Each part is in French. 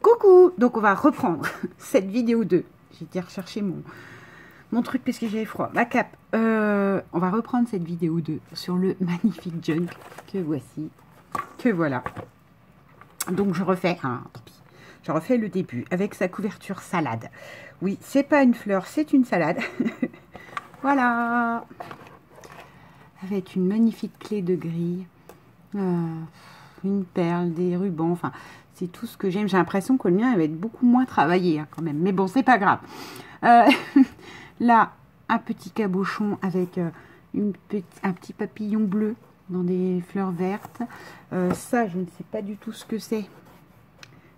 Coucou! Donc on va reprendre cette vidéo 2. J'ai été rechercher mon truc parce que j'avais froid. Ma cape. On va reprendre cette vidéo 2 sur le magnifique junk que voici. Que voilà. Donc je refais, tant pis. Je refais le début avec sa couverture salade. Oui, c'est pas une fleur, c'est une salade. Voilà. Avec une magnifique clé de grille. Une perle, des rubans, enfin, c'est tout ce que j'aime. J'ai l'impression que le mien va être beaucoup moins travaillé quand même. Mais bon, c'est pas grave. Là, un petit cabochon avec un petit papillon bleu dans des fleurs vertes. Ça, je ne sais pas du tout ce que c'est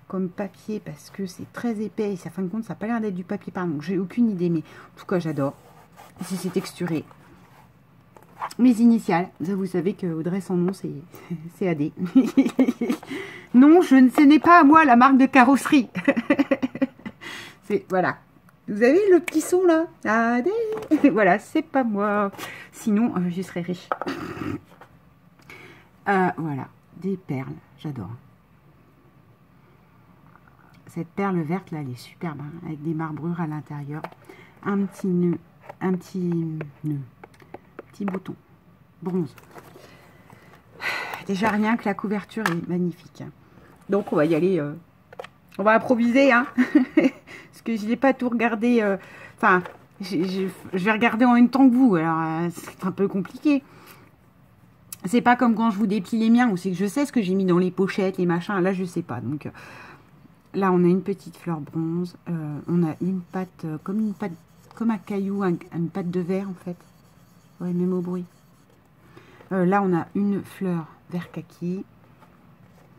comme papier parce que c'est très épais et ça, fin de compte, ça n'a pas l'air d'être du papier peint. Donc, j'ai aucune idée, mais en tout cas, j'adore. Si c'est texturé. Mes initiales, ça, vous savez que Audrey, son nom, c'est AD. Non, ce n'est pas à moi la marque de carrosserie. Voilà. Vous avez le petit son là, AD. Voilà, c'est pas moi. Sinon, je serais riche. Voilà, des perles, j'adore. Cette perle verte là, elle est superbe, hein, avec des marbrures à l'intérieur. Un petit nœud, petit bouton bronze. Déjà rien que la couverture est magnifique. Donc on va y aller, on va improviser, hein. Parce que je n'ai pas tout regardé. Enfin, je vais regarder en même temps que vous. Alors c'est un peu compliqué. C'est pas comme quand je vous déplie les miens où c'est que je sais ce que j'ai mis dans les pochettes, les machins. Là je sais pas. Donc là on a une petite fleur bronze. On a une pâte comme un caillou, une pâte de verre en fait. Ouais, même au bruit. Là, on a une fleur vert kaki.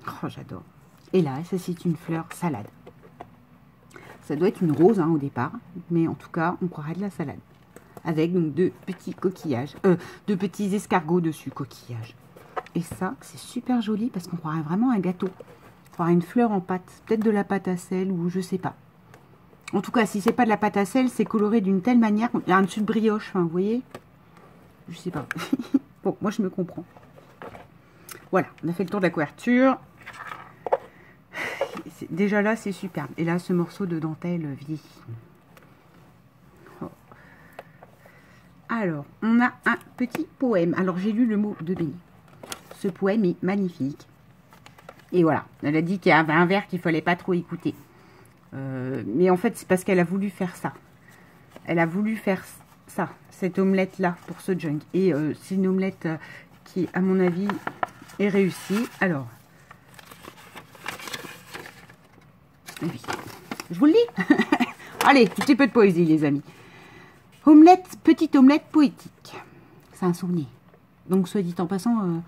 Oh, j'adore. Et là, ça, c'est une fleur salade. Ça doit être une rose hein, au départ. Mais en tout cas, on croirait de la salade. Avec donc deux petits coquillages. Deux petits escargots dessus, coquillages. Et ça, c'est super joli parce qu'on croirait vraiment un gâteau. On croirait une fleur en pâte. Peut-être de la pâte à sel ou je sais pas. En tout cas, si c'est pas de la pâte à sel, c'est coloré d'une telle manière. Il y a un dessus de brioche, hein, vous voyez. Je sais pas. Bon, moi je me comprends. Voilà, on a fait le tour de la couverture. Déjà là, c'est superbe. Et là, ce morceau de dentelle vieilli. Oh. Alors, on a un petit poème. Alors, j'ai lu le mot de Béni. Ce poème est magnifique. Et voilà, elle a dit qu'il y avait un vers qu'il ne fallait pas trop écouter. Mais en fait, c'est parce qu'elle a voulu faire ça. Elle a voulu faire ça, cette omelette-là, pour ce junk. Et c'est une omelette qui, à mon avis, est réussie. Alors, oui, je vous le dis. Allez, un petit peu de poésie, les amis. Omelette, petite omelette poétique. C'est un souvenir. Donc, soit dit en passant,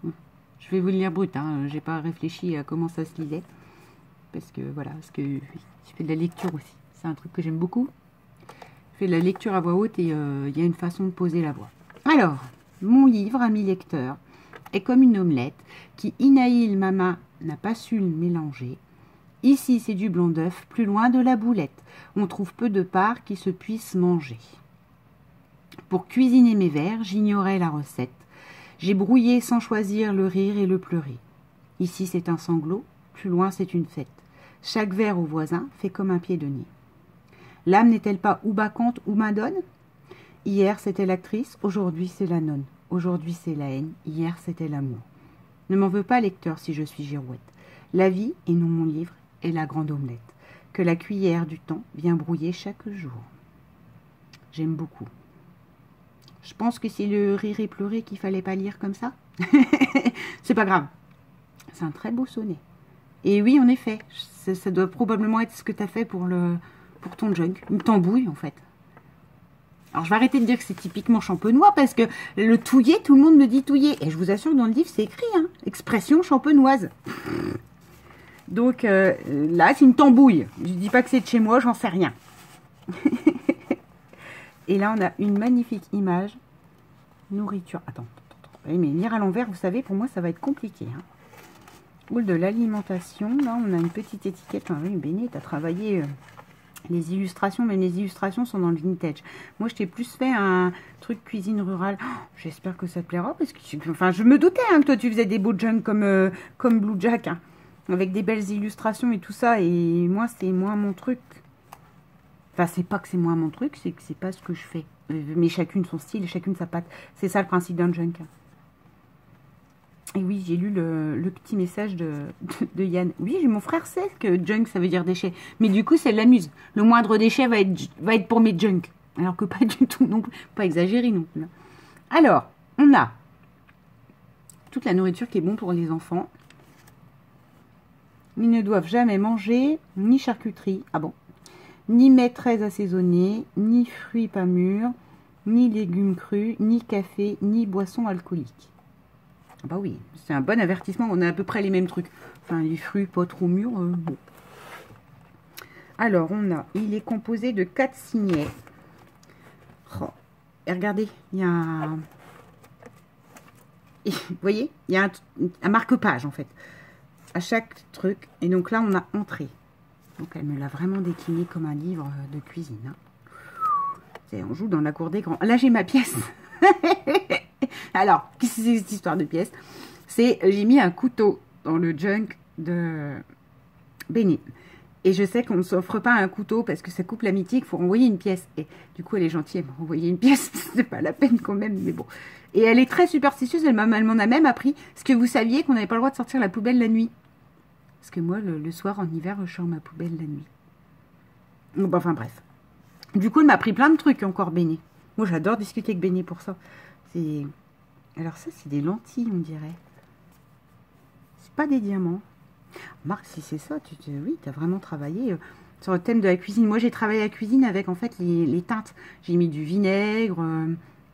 je vais vous le lire brut. Hein, j'ai pas réfléchi à comment ça se lisait. Parce que, voilà, je fais de la lecture aussi. C'est un truc que j'aime beaucoup. Je fais de la lecture à voix haute et il y a une façon de poser la voix. Alors, mon livre, ami lecteur, est comme une omelette qui, inahil ma main, n'a pas su le mélanger. Ici, c'est du blanc d'œuf, plus loin de la boulette. On trouve peu de parts qui se puissent manger. Pour cuisiner mes vers, j'ignorais la recette. J'ai brouillé sans choisir le rire et le pleurer. Ici, c'est un sanglot, plus loin, c'est une fête. Chaque vers au voisin fait comme un pied de nez. L'âme n'est-elle pas ou bacchante ou madone? Hier, c'était l'actrice, aujourd'hui, c'est la nonne. Aujourd'hui, c'est la haine, hier, c'était l'amour. Ne m'en veux pas, lecteur, si je suis girouette. La vie, et non mon livre, est la grande omelette, que la cuillère du temps vient brouiller chaque jour. J'aime beaucoup. Je pense que c'est le rire et pleurer qu'il fallait pas lire comme ça. C'est pas grave. C'est un très beau sonnet. Et oui, en effet, ça doit probablement être ce que tu as fait pour ton junk. Une tambouille, en fait. Alors, je vais arrêter de dire que c'est typiquement champenois, parce que le touiller, tout le monde me dit touiller. Et je vous assure, dans le livre, c'est écrit, hein, expression champenoise. Donc, là, c'est une tambouille. Je ne dis pas que c'est de chez moi, j'en sais rien. Et là, on a une magnifique image. Nourriture. Attends. Oui, mais lire à l'envers, vous savez, pour moi, ça va être compliqué, hein. De l'alimentation, là on a une petite étiquette. Enfin, oui, Béné, tu as travaillé les illustrations, mais les illustrations sont dans le vintage. Moi je t'ai plus fait un truc cuisine rurale. Oh, j'espère que ça te plaira parce que enfin, je me doutais hein, que toi tu faisais des beaux junk comme Blue Jack. Hein. avec des belles illustrations et tout ça. Et moi, c'est moins mon truc. Enfin, c'est pas que c'est moins mon truc, c'est que c'est pas ce que je fais. Mais chacune son style, chacune sa patte. C'est ça le principe d'un junk. Et oui, j'ai lu le petit message de Yann. Oui, mon frère sait que junk, ça veut dire déchet. Mais du coup, ça l'amuse. Le moindre déchet va être pour mes junk. Alors que pas du tout, non plus. Pas exagéré non plus. Alors, on a toute la nourriture qui est bon pour les enfants. Ils ne doivent jamais manger ni charcuterie. Ah bon? Ni mets très assaisonnés, ni fruits pas mûrs, ni légumes crus, ni café, ni boissons alcooliques. Ah bah oui, c'est un bon avertissement. On a à peu près les mêmes trucs. Enfin, les fruits pas trop mûrs. Bon. Alors, il est composé de 4 signets. Oh. Et regardez, il y a un... Et, vous voyez, il y a un marque-page, en fait, à chaque truc. Et donc là, on a entrée. Donc, elle me l'a vraiment décliné comme un livre de cuisine. Hein. On joue dans la cour des grands. Là, j'ai ma pièce. Alors, qu'est-ce que c'est cette histoire de pièce? J'ai mis un couteau dans le junk de Béné. Et je sais qu'on ne s'offre pas un couteau parce que ça coupe l'amitié, qu'il faut renvoyer une pièce. Et du coup, elle est gentille, elle m'a renvoyé une pièce. C'est pas la peine quand même, mais bon. Et elle est très superstitieuse, elle m'en a même appris. Est-ce que vous saviez qu'on n'avait pas le droit de sortir la poubelle la nuit? Parce que moi, le soir, en hiver, je sors ma poubelle la nuit. Bon, enfin, bref. Du coup, elle m'a appris plein de trucs encore, Béné. Moi, j'adore discuter avec Béné pour ça. Alors ça, c'est des lentilles, on dirait. C'est pas des diamants. Marc, si c'est ça, oui, tu as vraiment travaillé sur le thème de la cuisine. Moi, j'ai travaillé la cuisine avec, en fait, les teintes. J'ai mis du vinaigre.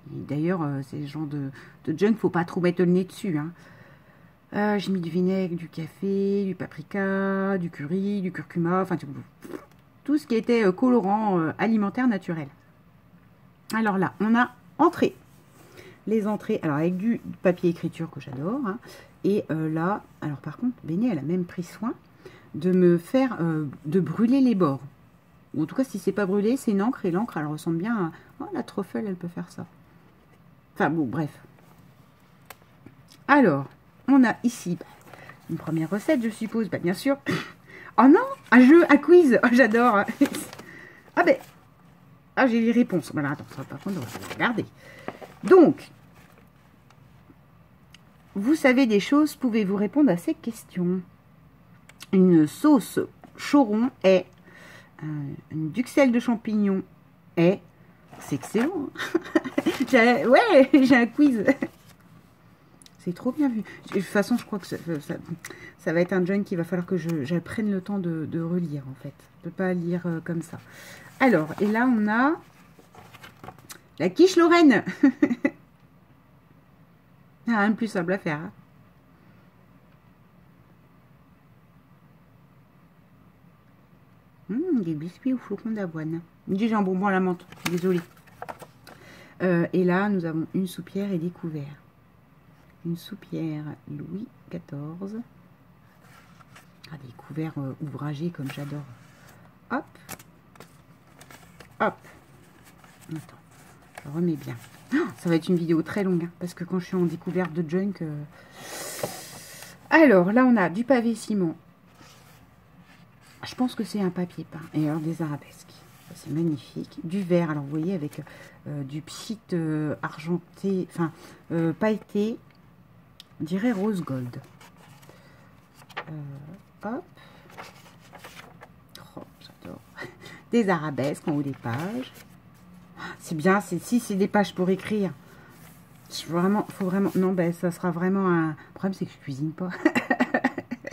D'ailleurs, c'est le genre de junk, faut pas trop mettre le nez dessus. Hein. J'ai mis du vinaigre, du café, du paprika, du curry, du curcuma. Enfin, tout ce qui était colorant alimentaire naturel. Alors là, on a entrée. Les entrées, alors avec du papier écriture que j'adore. Hein, et là, alors par contre, Béné, elle a même pris soin de me faire, de brûler les bords. Ou en tout cas, si c'est pas brûlé, c'est une encre. Et l'encre, elle ressemble bien à... Oh, la truffle, elle peut faire ça. Enfin bon, bref. Alors, on a ici une première recette, je suppose. Bah, bien sûr. Oh non, un jeu, un quiz. Oh, j'adore. Ah ben... Ah, j'ai les réponses. Voilà, attends, ça va pas prendre. On va regarder. Donc... Vous savez des choses, pouvez-vous répondre à ces questions? Une sauce choron est, une duxelle de champignons est, c'est excellent. Hein. Ouais, j'ai un quiz. C'est trop bien vu. De toute façon, je crois que ça va être un junk qu'il va falloir que j'apprenne le temps de relire, en fait. Je ne peux pas lire comme ça. Alors, et là, on a la quiche Lorraine. Rien de plus simple à faire. Hein. Des biscuits au flocon d'avoine. Du jambon à la menthe. Désolée. Et là, nous avons une soupière et des couverts. Une soupière Louis XIV. Ah, des couverts ouvragés comme j'adore. Hop. Hop. Attends. Je remets bien. Ça va être une vidéo très longue, hein, parce que quand je suis en découverte de junk... Alors, là, on a du pavé ciment. Je pense que c'est un papier peint. Et alors, des arabesques. C'est magnifique. Du verre, alors, vous voyez, avec du pchit argenté, enfin, pailleté, on dirait rose gold. Hop. Oh, j'adore. Des arabesques en haut des pages. C'est bien, si c'est des pages pour écrire. Vraiment, faut vraiment... Non, ben, ça sera vraiment un... Le problème, c'est que je cuisine pas.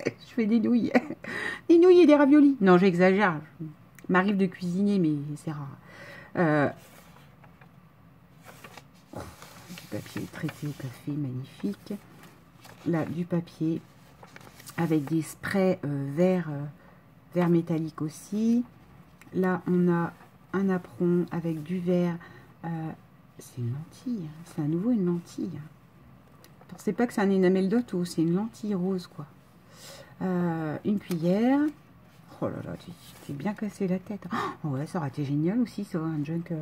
Je fais des nouilles. Des nouilles et des raviolis. Non, j'exagère. Il m'arrive de cuisiner, mais c'est rare. Du papier traité au café, magnifique. Là, du papier avec des sprays verts métalliques aussi. Là, on a un apron avec du verre. C'est une lentille. C'est à nouveau une lentille. Ne pensez pas que c'est un enamel d'auto. C'est une lentille rose, quoi. Une cuillère. Oh là là, tu t'es bien cassé la tête. Oh ouais, ça aurait été génial aussi, ça, un junk.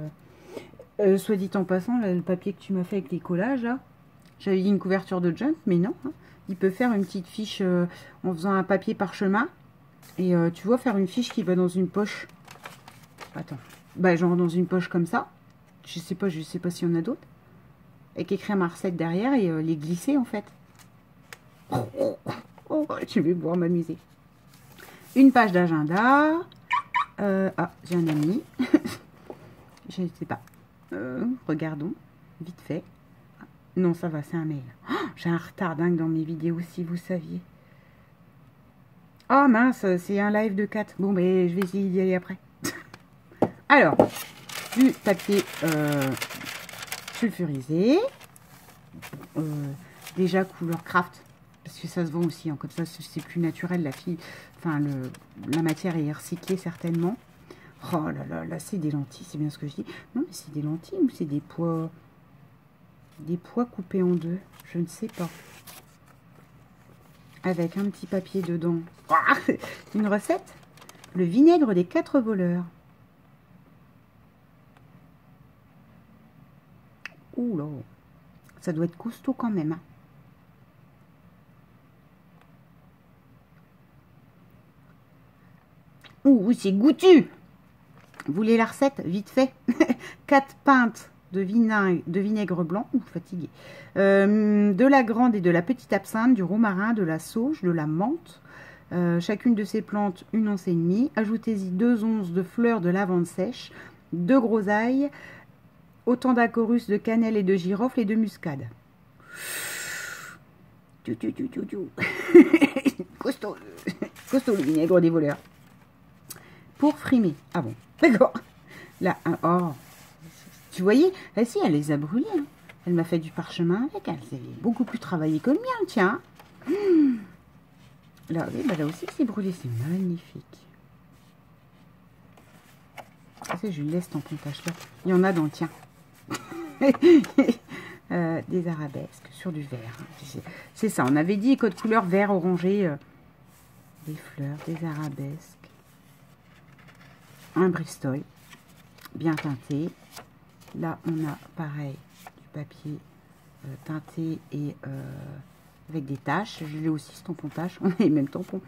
Soit dit en passant, là, le papier que tu m'as fait avec les collages, là, J'avais dit une couverture de junk, mais non. Hein. Il peut faire une petite fiche en faisant un papier parchemin. Et tu vois, faire une fiche qui va dans une poche. Attends. Bah, genre dans une poche comme ça. Je sais pas s'il y en a d'autres. Avec écrire ma recette derrière et les glisser, en fait. Oh, je vais pouvoir m'amuser. Une page d'agenda. Ah, j'ai un ami. Je ne sais pas. Regardons. Vite fait. Non, ça va, c'est un mail. Oh, j'ai un retard dingue dans mes vidéos, si vous saviez. Oh mince, c'est un live de 4. Bon, mais je vais essayer d'y aller après. Alors, du papier sulfurisé. Déjà couleur craft. Parce que ça se vend aussi. Hein, comme ça, c'est plus naturel. La matière est recyclée certainement. Oh là là, là, c'est des lentilles. C'est bien ce que je dis. Non, mais c'est des lentilles ou c'est des pois... Des pois coupés en deux, je ne sais pas. Avec un petit papier dedans. Une recette. Le vinaigre des 4 voleurs. Ouh là. Ça doit être costaud quand même. Hein. Ouh, c'est goûtu. Vous voulez la recette? Vite fait. 4 pintes de vinaigre blanc, ou fatigué, de la grande et de la petite absinthe, du romarin, de la sauge, de la menthe, chacune de ces plantes 1 once et demie. Ajoutez-y 2 onces de fleurs de lavande sèche, 2 groseilles, autant d'acorus, de cannelle et de girofle et de muscade. Costaud, costaud le vinaigre des voleurs. Pour frimer. Ah bon, d'accord. Là, oh. Tu voyais, elle, si, elle les a brûlés. Hein. Elle m'a fait du parchemin avec. Elle s'est beaucoup plus travaillé que le mien, tiens. Là, oui, bah là aussi, c'est brûlé. C'est magnifique. Je laisse ton pontage là. Il y en a dans le tien. Des arabesques sur du vert. Hein. C'est ça, on avait dit code couleur vert orangé. Des fleurs, des arabesques. Un Bristol. Bien teinté. Là, on a pareil du papier teinté et avec des taches. Je l'ai aussi, ce tampon tache. On a les mêmes tampons.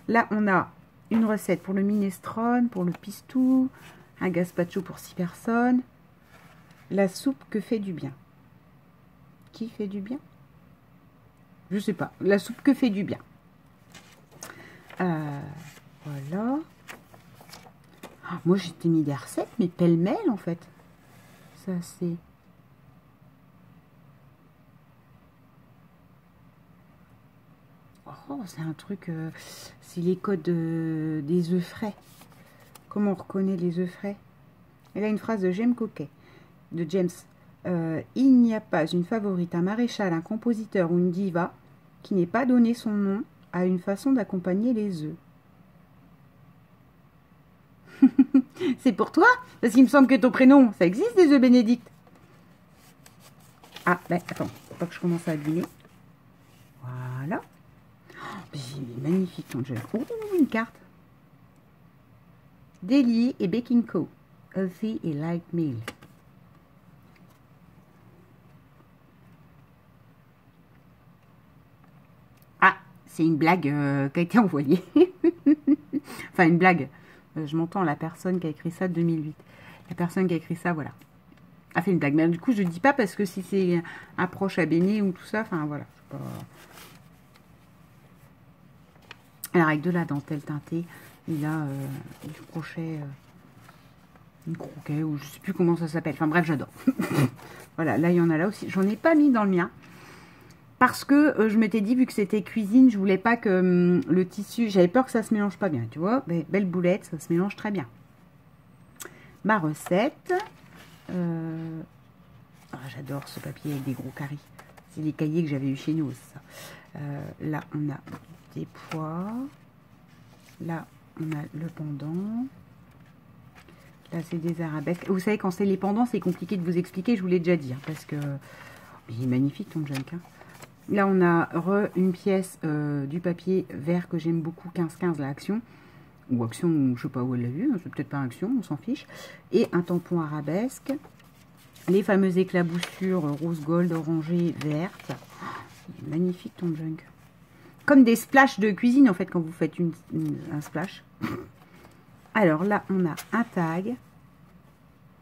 Là, on a une recette pour le minestrone, pour le pistou, un gazpacho pour 6 personnes. La soupe que fait du bien. Qui fait du bien? Je sais pas. La soupe que fait du bien. Voilà. Ah, moi, j'étais mis des recettes, mais pêle-mêle, en fait. Ça, c'est... Oh, c'est un truc... c'est les codes des œufs frais. Comment on reconnaît les œufs frais? Et là, une phrase de James Coquet. De James. Il n'y a pas une favorite, un maréchal, un compositeur ou une diva qui n'ait pas donné son nom à une façon d'accompagner les œufs. C'est pour toi? Parce qu'il me semble que ton prénom, ça existe des œufs bénédicts. Ah, ben attends, faut pas que je commence à abîmer. Voilà. Oh, il est magnifique ton gel. Oh, une carte. Deli et Baking Co. Healthy et light meal. Ah, c'est une blague qui a été envoyée. Enfin, une blague. Je m'entends, la personne qui a écrit ça de 2008. La personne qui a écrit ça, voilà. A fait une blague. Mais du coup, je ne dis pas parce que si c'est un proche à baigner ou tout ça, enfin voilà. Pas... Alors, avec de la dentelle teintée, il a du crochet, une croquet, ou je ne sais plus comment ça s'appelle. Enfin bref, j'adore. Voilà, là, il y en a là aussi. J'en ai pas mis dans le mien. Parce que je m'étais dit, vu que c'était cuisine, je voulais pas que le tissu... J'avais peur que ça se mélange pas bien, tu vois. Mais, belle boulette, ça se mélange très bien. Ma recette. Oh, j'adore ce papier avec des gros carrés. C'est les cahiers que j'avais eu chez nous, ça. Là, on a des pois. Là, on a le pendant. Là, c'est des arabesques. Vous savez, quand c'est les pendants, c'est compliqué de vous expliquer, je vous l'ai déjà dit. Hein, parce que... Il est magnifique, ton junk. Hein. Là, on a une pièce du papier vert que j'aime beaucoup, 15-15, la Action. Ou Action, je sais pas où elle l'a vu, c'est peut-être pas Action, on s'en fiche. Et un tampon arabesque. Les fameuses éclaboussures rose gold, orangée, verte. Magnifique ton junk. Comme des splashes de cuisine en fait quand vous faites un splash. Alors là on a un tag.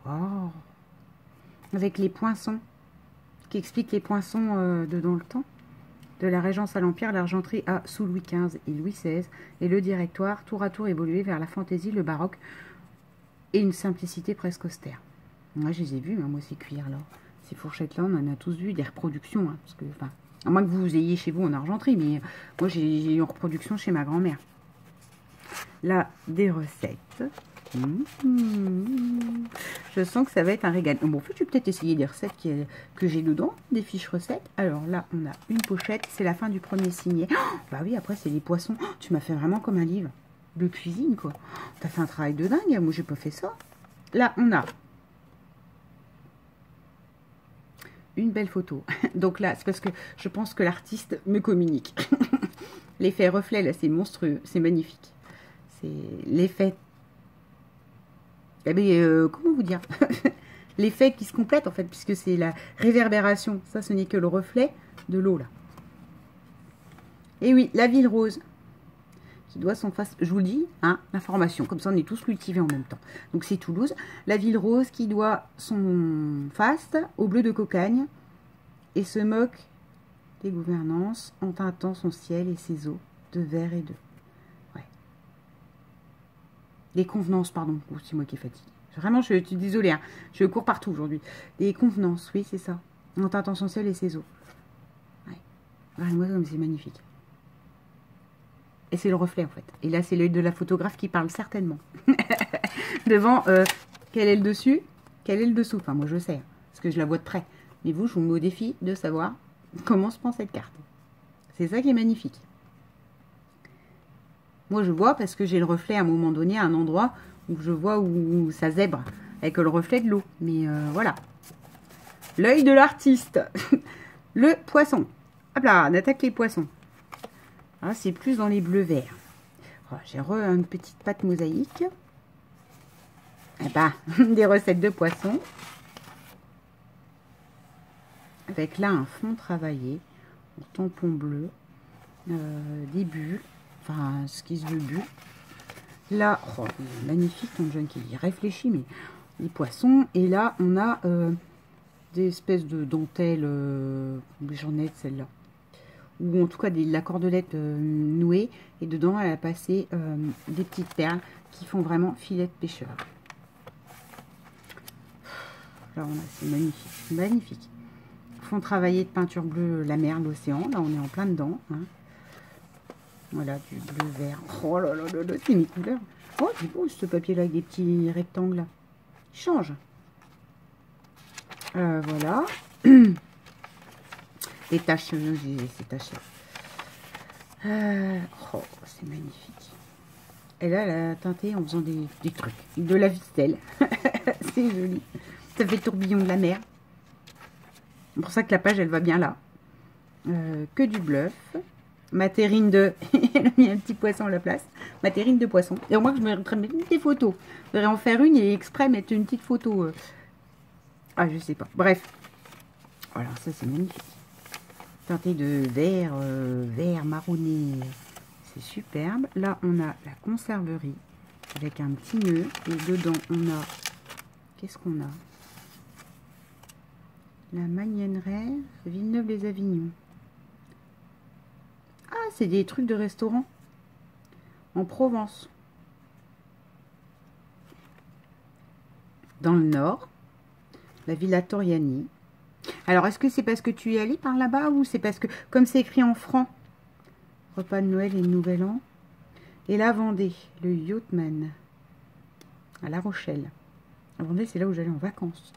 Oh. Avec les poinçons. Qui explique les poinçons de dans le temps. De la Régence à l'Empire, l'argenterie a sous Louis XV et Louis XVI. Et le directoire tour à tour évolué vers la fantaisie, le baroque. Et une simplicité presque austère. Moi je les ai vus, hein, moi ces cuirs là. Ces fourchettes là on en a tous vu des reproductions. Hein, parce que, enfin, à moins que vous ayez chez vous en argenterie, mais moi j'ai eu en reproduction chez ma grand-mère. Là, des recettes. Je sens que ça va être un régal. Bon, en fait, je vais peut-être essayer des recettes que j'ai dedans, des fiches recettes. Alors là, on a une pochette, c'est la fin du premier signet. Oh, bah oui, après, c'est les poissons. Oh, tu m'as fait vraiment comme un livre de cuisine, quoi. T'as fait un travail de dingue, moi j'ai pas fait ça. Là, on a une belle photo. Donc là, c'est parce que je pense que l'artiste me communique. L'effet reflet, là, c'est monstrueux. C'est magnifique. C'est l'effet... Eh bien, comment vous dire? L'effet qui se complète, en fait, puisque c'est la réverbération. Ça, ce n'est que le reflet de l'eau, là. Et oui, la ville rose. Qui doit son face... Je vous le dis, hein, l'information. Comme ça, on est tous cultivés en même temps. Donc, c'est Toulouse. La ville rose qui doit son faste au bleu de cocagne et se moque des gouvernances en teintant son ciel et ses eaux de vert et de... Ouais. Des convenances, pardon. Oh, c'est moi qui est fatiguée. Vraiment, je suis désolée. Hein. Je cours partout aujourd'hui. Des convenances, oui, c'est ça. En teintant son ciel et ses eaux. Ouais. Regardez-moi comme c'est magnifique. Et c'est le reflet, en fait. Et là, c'est l'œil de la photographe qui parle certainement. Devant, quel est le dessus, quel est le dessous. Enfin, moi, je sais, hein, parce que je la vois de près. Mais vous, je vous mets au défi de savoir comment se prend cette carte. C'est ça qui est magnifique. Moi, je vois parce que j'ai le reflet à un moment donné, à un endroit où je vois où ça zèbre avec le reflet de l'eau. Mais voilà. L'œil de l'artiste. Le poisson. Hop là, on attaque les poissons. Ah, c'est plus dans les bleus verts. Oh, j'ai une petite pâte mosaïque. Eh ben, des recettes de poissons. Avec là un fond travaillé. En tampon bleu. Des bulles. Enfin, ce qui se veut bulles. Là, oh, magnifique ton junkie. Il réfléchit, mais les poissons. Et là, on a des espèces de dentelles. J'en ai de celle-là. Ou en tout cas de la cordelette nouée. Et dedans, elle a passé des petites perles qui font vraiment filet de pêcheur. Là, on a, c'est magnifique. Magnifique. Font travailler de peinture bleue la mer, l'océan. Là, on est en plein dedans. Hein. Voilà, du bleu vert. Oh là là là là, c'est mes couleurs. Oh, c'est beau ce papier-là avec des petits rectangles. Là. Il change. Voilà. Les taches, j'ai ces taches-là. Oh, c'est magnifique. Et là, elle a teinté en faisant des trucs. De la ficelle. C'est joli. Ça fait tourbillon de la mer. C'est pour ça que la page, elle va bien là. Que du bluff. Ma terrine de... Elle a mis un petit poisson à la place. Ma terrine de poisson. Et au moins que je me mettrais des photos. Je devrais en faire une et exprès mettre une petite photo. Ah, je sais pas. Bref. Voilà, ça c'est magnifique. Teinté de vert, vert marronné. C'est superbe. Là, on a la conserverie avec un petit nœud. Et dedans, on a... Qu'est-ce qu'on a? La Magnieneraie, Villeneuve-les-Avignon. Ah, c'est des trucs de restaurant. En Provence. Dans le nord. La Villa Toriani. Alors, est-ce que c'est parce que tu y allais par là-bas ou c'est parce que, comme c'est écrit en franc, repas de Noël et de Nouvel An. Et la Vendée, le Yachtman, à La Rochelle. La Vendée, c'est là où j'allais en vacances.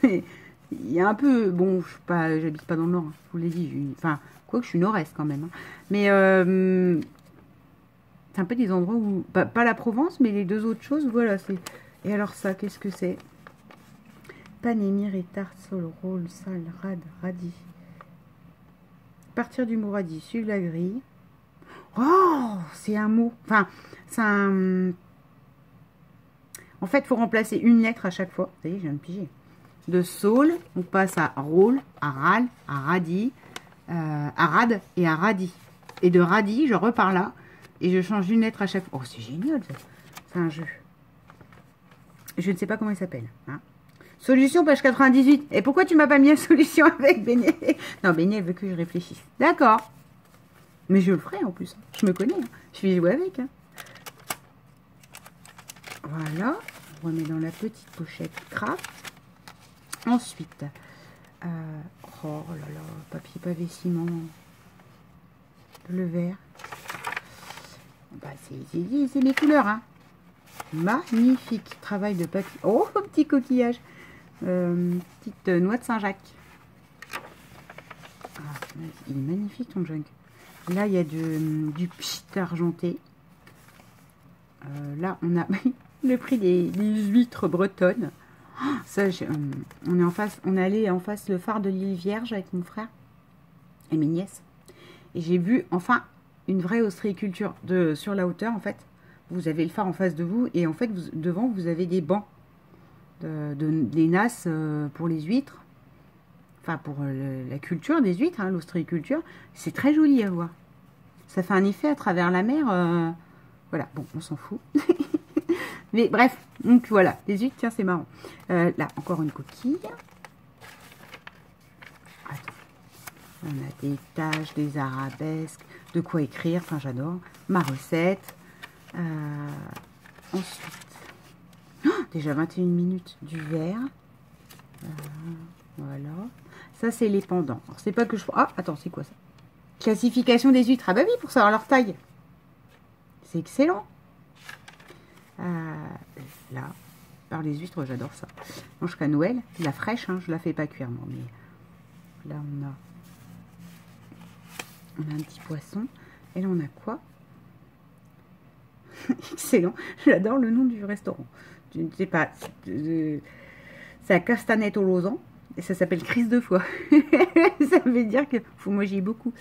Il y a un peu, bon, j'habite pas dans le nord, hein, je vous l'ai dit. Enfin, quoique je suis nord-est quand même. Hein. Mais c'est un peu des endroits où, pas la Provence, mais les deux autres choses, voilà. Et alors ça, qu'est-ce que c'est? Panémire et tarte, sol, rôle, sale, rade, radis. Partir du mot radis, suivre la grille. Oh, c'est un mot. Enfin, c'est un... En fait, il faut remplacer une lettre à chaque fois. Vous voyez, je viens de piger. de saule, on passe à rôle, à râle, à radis, à rade et à radis. Et de radis, je repars là et je change une lettre à chaque fois. Oh, c'est génial ça. C'est un jeu. Je ne sais pas comment il s'appelle. Hein. Solution, page 98. Et pourquoi tu m'as pas mis la solution avec Beignet? Non, Beignet, elle veut que je réfléchisse. D'accord. Mais je le ferai en plus. Je me connais. Hein. Je vais jouer avec. Hein. Voilà. On remet dans la petite pochette craft. Ensuite, oh là là, papier pavé ciment. Le vert. Bah, c'est mes couleurs. Hein. Magnifique. Travail de papier. Oh, petit coquillage. Petite noix de Saint-Jacques. Ah, il est magnifique ton junk. Là, il y a du pchit argenté. Là, on a le prix des huîtres bretonnes. Ça, on est en face. On est allé en face le phare de l'île Vierge avec mon frère et mes nièces. Et j'ai vu enfin une vraie ostréiculture sur la hauteur. En fait, vous avez le phare en face de vous et en fait, devant, vous avez des bancs. Des nasses pour les huîtres, enfin pour la culture des huîtres, hein, l'ostréiculture, c'est très joli à voir. Ça fait un effet à travers la mer, voilà, bon, on s'en fout. Mais bref, donc voilà, les huîtres, tiens, c'est marrant. Là, encore une coquille. Attends. On a des taches, des arabesques, de quoi écrire, enfin j'adore. Ma recette. Ensuite, déjà 21 minutes du vert. Voilà. Ça, c'est les pendants. Alors, c'est pas que je... Ah, attends, c'est quoi ça? Classification des huîtres. Ah bah oui, pour savoir leur taille. C'est excellent. Là, alors les huîtres, j'adore ça. Moi, jusqu'à Noël, la fraîche, hein, je la fais pas cuire, moi. Mais là, on a un petit poisson. Et là, on a quoi? Excellent. J'adore le nom du restaurant. Je ne sais pas. C'est à Castanet au Lausanne. Et ça s'appelle Crise de foie. Ça veut dire que moi j'y ai beaucoup.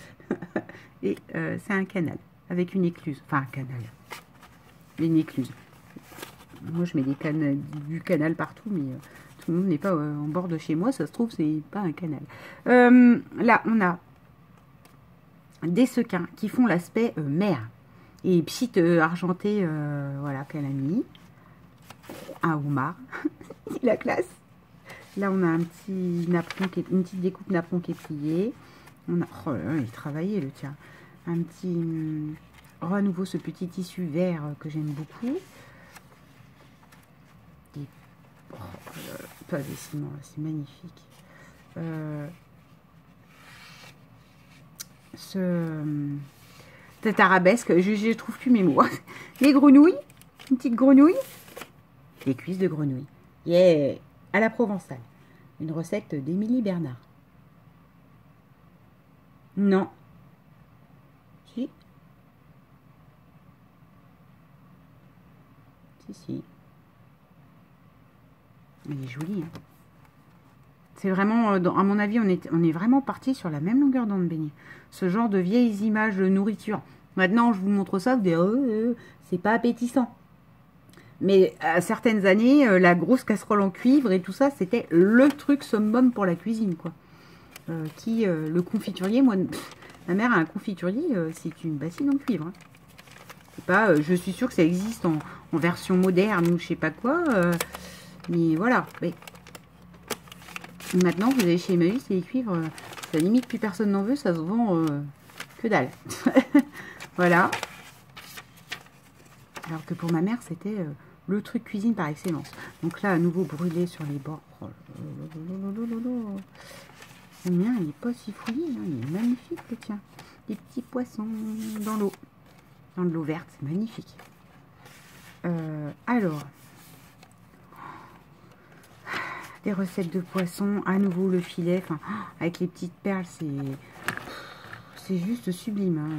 Et c'est un canal avec une écluse. Enfin, un canal. Une écluse. Moi je mets du canal partout, mais tout le monde n'est pas en bord de chez moi. Ça se trouve, c'est pas un canal. Là, on a des sequins qui font l'aspect mer. Et pchit argenté, voilà, qu'elle a mis. Un homard. La classe. Là, on a un petit napperon, une petite découpe napperon qui est pliée. On a, oh là là, il est travaillé le tien. Un petit, oh, à nouveau ce petit tissu vert que j'aime beaucoup. Et, oh, pas des ciments, c'est magnifique. Cette arabesque, je trouve plus mes mots. Les grenouilles, une petite grenouille. Les cuisses de grenouille. Yeah! À la provençale. Une recette d'Émilie Bernard. Non. Si. Si. Elle est jolie. Hein. C'est vraiment, à mon avis, on est vraiment parti sur la même longueur d'onde, Beignet. Ce genre de vieilles images de nourriture. Maintenant, je vous montre ça, vous direz, c'est pas appétissant. Mais à certaines années, la grosse casserole en cuivre et tout ça, c'était le truc summum pour la cuisine, quoi. Le confiturier, moi, ma mère a un confiturier, c'est une bassine en cuivre. Hein. C'est pas, je suis sûre que ça existe en version moderne ou je sais pas quoi, mais voilà. Mais maintenant, vous allez chez Emmaüs et les cuivres, ça limite plus personne n'en veut, ça se vend que dalle. Voilà. Alors que pour ma mère, c'était le truc cuisine par excellence. Donc là, à nouveau brûlé sur les bords. Oh, le mien, il n'est pas si fouillé, hein, il est magnifique le tien. Des petits poissons dans l'eau. Dans de l'eau verte, c'est magnifique. Alors, des recettes de poissons, à nouveau le filet, enfin, avec les petites perles, c'est juste sublime. Hein.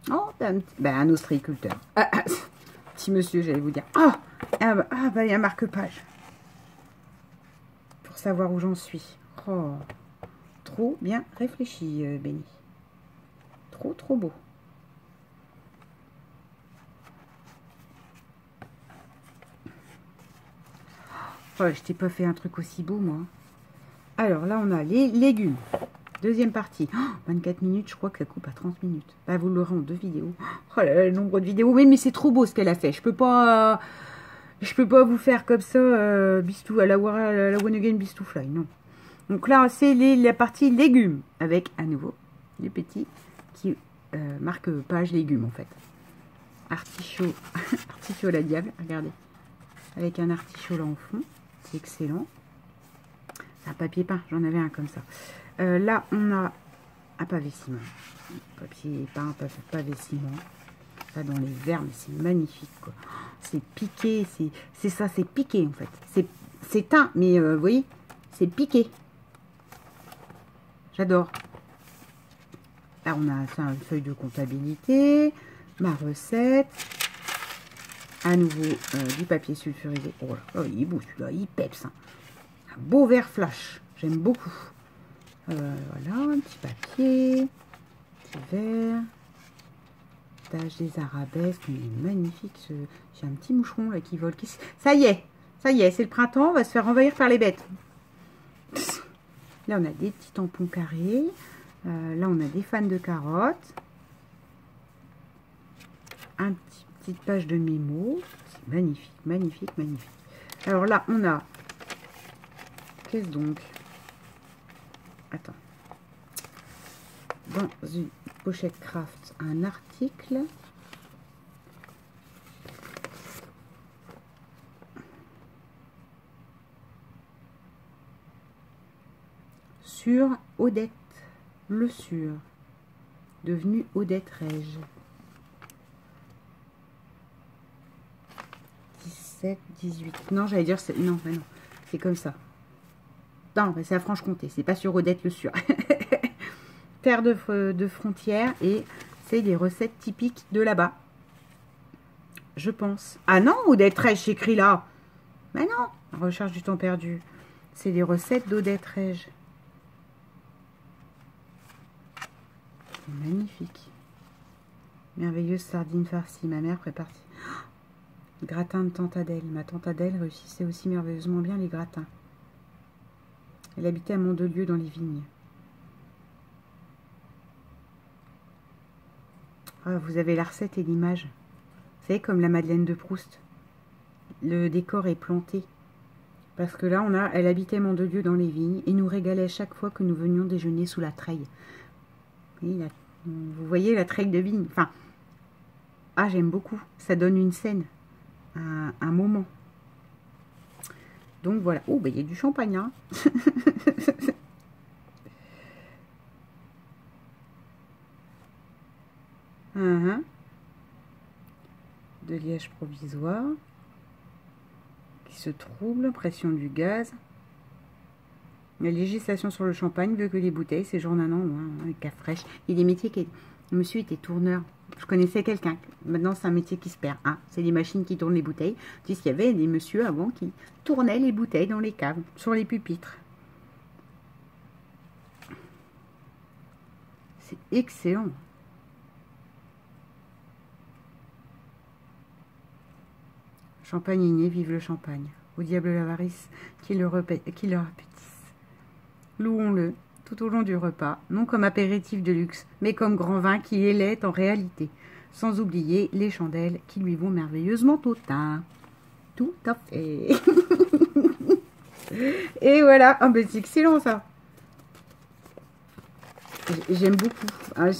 Oh, un ostréiculteur. Petit monsieur, j'allais vous dire. Oh, bah, il y a un marque-page. Pour savoir où j'en suis. Oh, trop bien réfléchi, Benny. Trop beau. Oh, je t'ai pas fait un truc aussi beau, moi. Alors là, on a les légumes. Deuxième partie. Oh, 24 minutes, je crois que ça coupe à 30 minutes. Bah, vous l'aurez en 2 vidéos. Oh là là, le nombre de vidéos. Oui, mais c'est trop beau ce qu'elle a fait. Je peux pas vous faire comme ça, bistou, à la One Again Bistou Fly, non. Donc là, c'est la partie légumes, avec à nouveau des petits qui marquent page légumes, en fait. Artichaut, artichaut la diable, regardez. Avec un artichaut là en fond, c'est excellent. Un papier peint, j'en avais un comme ça. Là, on a un pavé ciment. Papier peint, pavé ciment. Là, dans les verres, mais c'est magnifique, quoi. C'est piqué, c'est ça, c'est piqué, en fait. C'est teint, mais vous voyez, c'est piqué. J'adore. Là, on a une feuille de comptabilité, ma recette. À nouveau, du papier sulfurisé. Oh là, oh, il est beau celui-là, il peps. Hein. Un beau vert flash, j'aime beaucoup. Voilà, un petit papier, petit verre. Tâche des arabesques, il est magnifique. J'ai un petit moucheron là qui vole. Ça y est, c'est le printemps, on va se faire envahir par les bêtes. Là, on a des petits tampons carrés. Là, on a des fans de carottes. Petite page de mémo. C'est magnifique, magnifique, magnifique. Alors là, on a... Qu'est-ce donc? Attends. Dans une pochette craft, un article. Sur Odette Le Sur, devenue Odette Rège. 17, 18. Non, j'allais dire, non, mais non, c'est comme ça. Non, c'est à Franche-Comté, c'est pas sur Odette Le Sur. Terre de frontière, et c'est des recettes typiques de là-bas. Je pense. Ah non, Odette Rège, c'est écrit là. Mais non, recherche du temps perdu. C'est des recettes d'Odette Rège. Magnifique. Merveilleuse sardine farcie. Ma mère prépare. Gratin de tante Adèle. Ma tante Adèle réussissait aussi merveilleusement bien les gratins. Elle habitait à Mondelieu dans les vignes. Ah, vous avez la recette et l'image. Vous savez, comme la Madeleine de Proust. Le décor est planté. Parce que là, elle habitait Mondelieu dans les vignes et nous régalait chaque fois que nous venions déjeuner sous la treille. Oui, vous voyez la treille de vigne. Enfin, ah, j'aime beaucoup. Ça donne une scène, un moment. Donc voilà. Oh, ben il y a du champagne. Hein. De liège provisoire qui se trouble, pression du gaz. La législation sur le champagne veut que les bouteilles séjournent un an ou un cas fraîche. Il y a des métiers qui... Le monsieur était tourneur. Je connaissais quelqu'un. Maintenant, c'est un métier qui se perd. Hein. C'est les machines qui tournent les bouteilles. Puisqu'il y avait des messieurs avant qui tournaient les bouteilles dans les caves, sur les pupitres. C'est excellent. Champagne inné, vive le champagne. Au diable l'avarice qui le appétisse. Louons-le tout au long du repas, non comme apéritif de luxe, mais comme grand vin qui l'est en réalité, sans oublier les chandelles qui lui vont merveilleusement au teint. Tout à fait. Et voilà, oh, ben c'est excellent ça. J'aime beaucoup. Ah,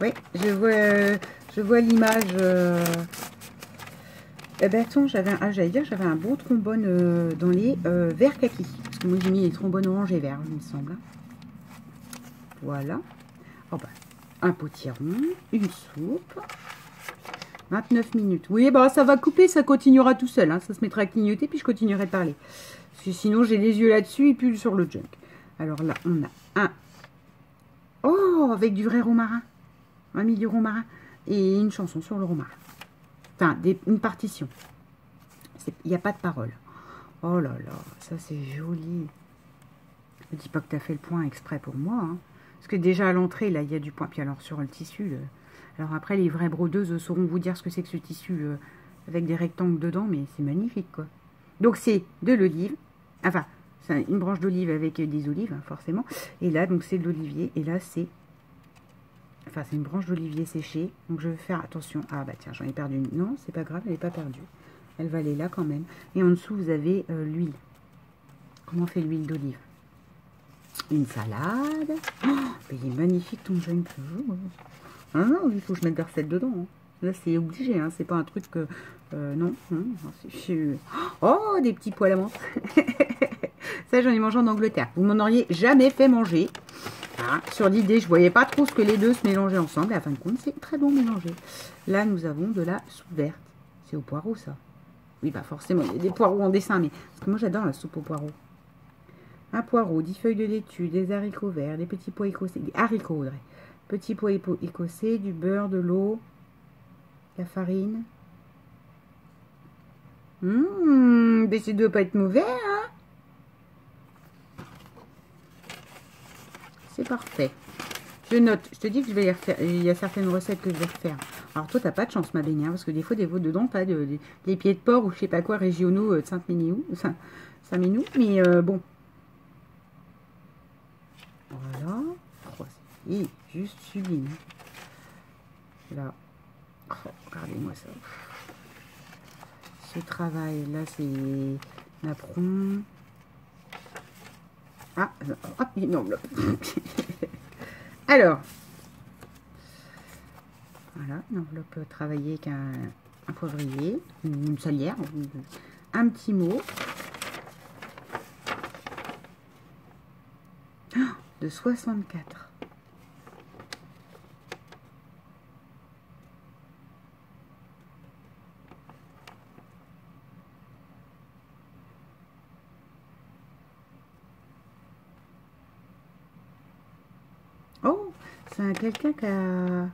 oui, je vois l'image. Eh ben attends, j'allais dire, j'avais un bon trombone dans les verts kaki. Parce que moi j'ai mis les trombones orange et vert, il me semble. Voilà. Oh ben, un potiron, une soupe. 29 minutes. Oui, bah ça va couper, ça continuera tout seul. Hein. Ça se mettra à clignoter, puis je continuerai de parler. Parce que sinon j'ai les yeux là-dessus et puis sur le junk. Alors là, on a un... Oh, avec du vrai romarin. Un milieu romarin. Et une chanson sur le romarin. Enfin, une partition. Il n'y a pas de parole. Oh là là, ça c'est joli. Ne dis pas que tu as fait le point exprès pour moi. Hein. Parce que déjà à l'entrée, là, il y a du point. Puis alors sur le tissu... Alors après, les vraies brodeuses sauront vous dire ce que c'est que ce tissu avec des rectangles dedans. Mais c'est magnifique, quoi. Donc c'est de l'olive, enfin, c'est une branche d'olive avec des olives, hein, forcément. Et là, donc c'est de l'olivier. Et là, c'est... Enfin, c'est une branche d'olivier séchée. Donc je vais faire attention. Ah bah tiens, j'en ai perdu une. Non, c'est pas grave, elle n'est pas perdue. Elle va aller là quand même. Et en dessous, vous avez l'huile. Comment on fait l'huile d'olive? Une salade. Oh, il est magnifique ton jeune. Ah non, il faut que je mette des recettes dedans. Hein. Là, c'est obligé. Hein. C'est pas un truc que... non. Oh, des petits pois à la menthe. Ça, j'en ai mangé en Angleterre. Vous m'en auriez jamais fait manger. Hein. Sur l'idée, je voyais pas trop ce que les deux se mélangeaient ensemble. Et à fin de compte, c'est très bon mélangé. Là, nous avons de la soupe verte. C'est au poireau, ça. Oui, bah forcément, il y a des poireaux en dessin. Mais... Parce que moi, j'adore la soupe au poireau. Un poireau, 10 feuilles de laitue, des haricots verts, des petits pois écossais. Des haricots, Audrey. Petits pois écossais, du beurre, de l'eau, la farine. Mais ça doit pas être mauvais, hein? C'est parfait. Je note. Je te dis que je vais les refaire. Il y a certaines recettes que je vais refaire. Alors toi, t'as pas de chance, ma baignade, parce que des fois, dedans, t'as des pieds de porc ou je sais pas quoi, régionaux de Saint-Minou. Mais bon. Voilà. Oh, c'est juste sublime. Là. Oh, regardez-moi ça. Ce travail, là, c'est napperon. Ah, hop, une enveloppe. Alors, voilà, une enveloppe travaillée avec un poivrier, une salière, un petit mot. De 64. Oh, c'est quelqu'un qui a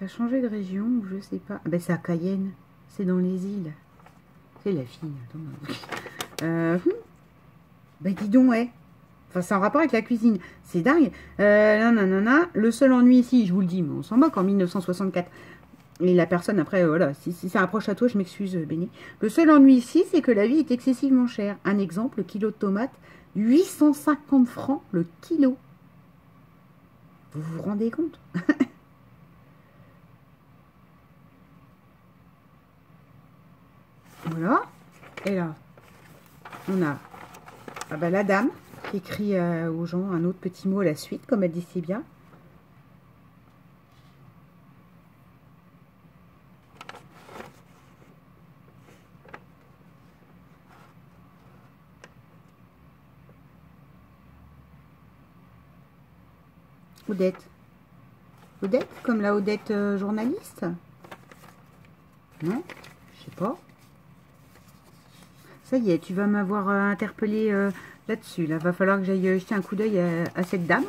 changé de région, ou je sais pas. Ah ben c'est à Cayenne, c'est dans les îles. C'est la fille, attends. Ben dis donc, ouais. Enfin, c'est en rapport avec la cuisine. C'est dingue. Nanana. Le seul ennui ici, je vous le dis, mais on s'en moque en 1964. Et la personne, après, voilà, si ça approche à toi, je m'excuse, Béni. Le seul ennui ici, c'est que la vie est excessivement chère. Un exemple, le kilo de tomates, 850 francs le kilo. Vous vous rendez compte? Voilà. Et là, on a la dame qui écrit aux gens un autre petit mot à la suite, comme elle dit si bien. Odette. Odette, comme la Odette journaliste? Non, je sais pas. Ça y est, tu vas m'avoir interpellé là-dessus. Là, va falloir que j'aille jeter un coup d'œil à cette dame.